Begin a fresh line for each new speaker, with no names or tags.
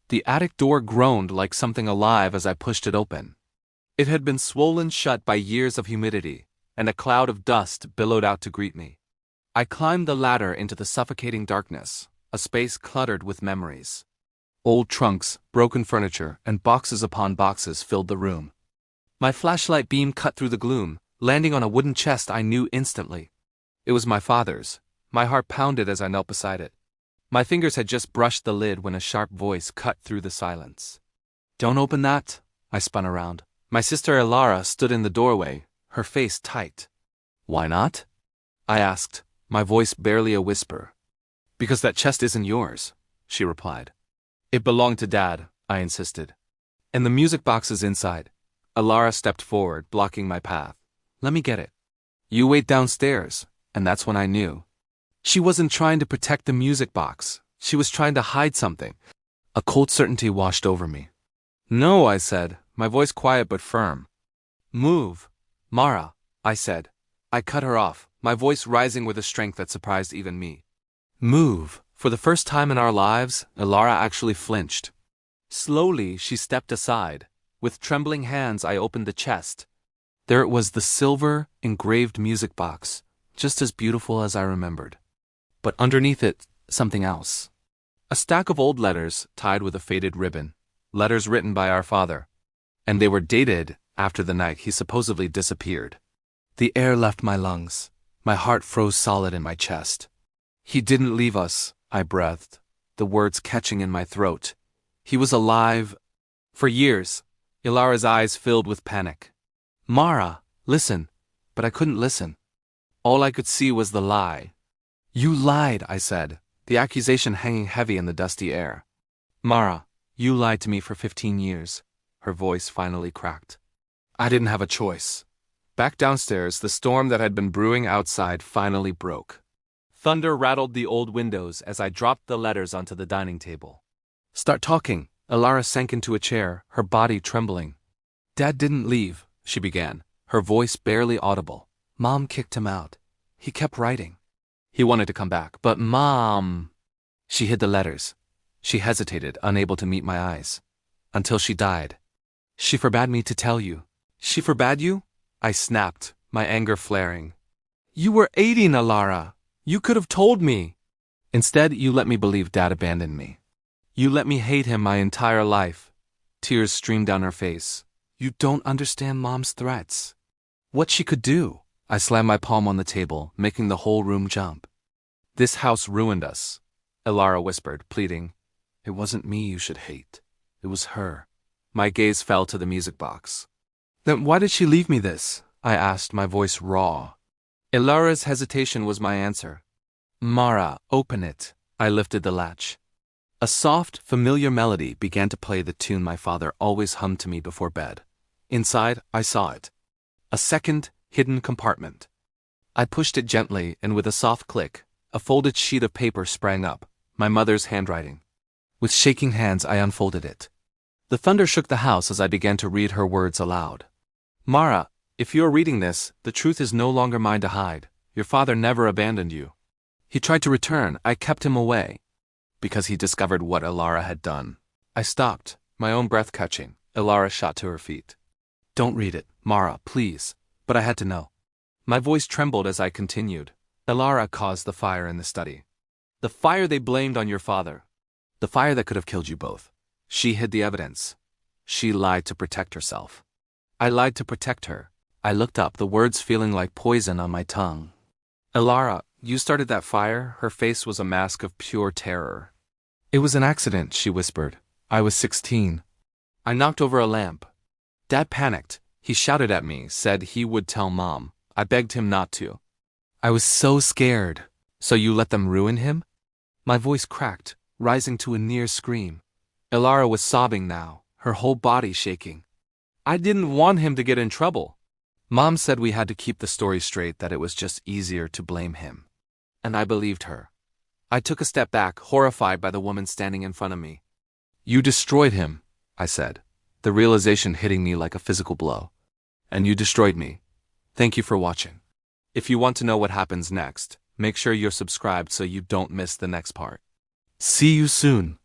The attic door groaned like something alive as I pushed it open. It had been swollen shut by years of humidity, and a cloud of dust billowed out to greet me. I climbed the ladder into the suffocating darkness, a space cluttered with memories. Old trunks, broken furniture, and boxes upon boxes filled the room. My flashlight beam cut through the gloom, landing on a wooden chest I knew instantly. It was my father's. My heart pounded as I knelt beside it. My fingers had just brushed the lid when a sharp voice cut through the silence. "Don't open that." I spun around. My sister Elara stood in the doorway, her face tight. "Why not?" I asked, my voice barely a whisper. "Because that chest isn't yours," she replied. "It belonged to Dad," I insisted. "And the music box is inside." Elara stepped forward, blocking my path. "Let me get it." "You wait downstairs," and that's when I knew. She wasn't trying to protect the music box. She was trying to hide something. A cold certainty washed over me. "No," I said, my voice quiet but firm. "Move, Mara," I said. I cut her off, my voice rising with a strength that surprised even me. "Move." For the first time in our lives, Elara actually flinched. Slowly, she stepped aside. With trembling hands, I opened the chest. There it was, the silver, engraved music box, just as beautiful as I remembered. But underneath it, something else. A stack of old letters tied with a faded ribbon. Letters written by our father. And they were dated after the night he supposedly disappeared. The air left my lungs. My heart froze solid in my chest. "He didn't leave us," I breathed, the words catching in my throat. "He was alive." For years. Ilara's eyes filled with panic. "Mara, listen." But I couldn't listen. All I could see was the lie. "You lied," I said, the accusation hanging heavy in the dusty air. "Mara, you lied to me for 15 years. Her voice finally cracked. I didn't have a choice. Back downstairs, the storm that had been brewing outside finally broke. Thunder rattled the old windows as I dropped the letters onto the dining table. "Start talking." Elara sank into a chair, her body trembling. "Dad didn't leave," she began, her voice barely audible. "Mom kicked him out. He kept writing. He wanted to come back, but Mom—" She hid the letters. She hesitated, unable to meet my eyes. "Until she died. She forbade me to tell you." "She forbade you?" I snapped, my anger flaring. "You were 18, Elara. You could have told me." "Instead, you let me believe Dad abandoned me. You let me hate him my entire life." Tears streamed down her face. "You don't understand Mom's threats. What she could do." I slammed my palm on the table, making the whole room jump. "This house ruined us," Elara whispered, pleading. "It wasn't me you should hate. It was her." My gaze fell to the music box. "Then why did she leave me this?" I asked, my voice raw. Elara's hesitation was my answer. "Mara, open it." I lifted the latch. A soft, familiar melody began to play, the tune my father always hummed to me before bed. Inside, I saw it. A second, hidden compartment. I pushed it gently, and with a soft click, a folded sheet of paper sprang up, my mother's handwriting. With shaking hands, I unfolded it. The thunder shook the house as I began to read her words aloud. "Mara, if you're reading this, the truth is no longer mine to hide. Your father never abandoned you. He tried to return. I kept him away. Because he discovered what Elara had done." I stopped, my own breath catching. Elara shot to her feet. "Don't read it, Mara, please." But I had to know. My voice trembled as I continued. "Elara caused the fire in the study. The fire they blamed on your father. The fire that could have killed you both. She hid the evidence. She lied to protect herself. I lied to protect her." I looked up, the words feeling like poison on my tongue. "Elara, you started that fire." Her face was a mask of pure terror. "It was an accident," she whispered. "I was 16. I knocked over a lamp. Dad panicked. He shouted at me, said he would tell Mom. I begged him not to. I was so scared." "So you let them ruin him?" My voice cracked, rising to a near scream. Elara was sobbing now, her whole body shaking. "I didn't want him to get in trouble. Mom said we had to keep the story straight, that it was just easier to blame him." And I believed her. I took a step back, horrified by the woman standing in front of me. "You destroyed him," I said, the realization hitting me like a physical blow. "And you destroyed me. Thank you for watching. If you want to know what happens next, make sure you're subscribed so you don't miss the next part. See you soon."